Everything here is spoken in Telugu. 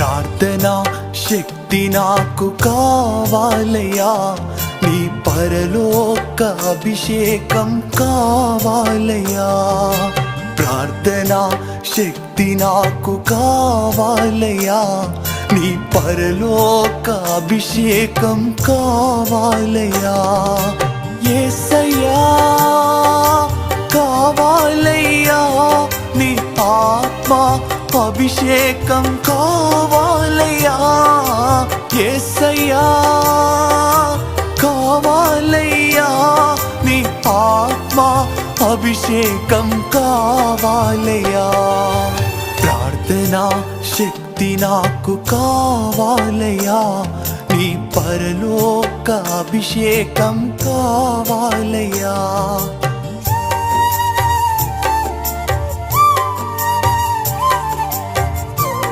ప్రార్థనా శక్తి నాకు కావాలయ్యా, నీ పరలోక అభిషేకం కావాలయ్యా. ప్రార్థనా శక్తి నాకు కావాలయ్యా, నీ పరలోక అభిషేకం కావాలయ్యా. యేసయ్యా కావాలయ్యా, నీ ఆత్మ అభిషేకం కావాలయ్యా. యేసయ్యా కావాలయ్యా, నీ ఆత్మ అభిషేకం కావాలయ్యా. ప్రార్థనా శక్తి నాకు కావాలయ్యా, నీ పరలోక అభిషేకం కావాలయ్యా.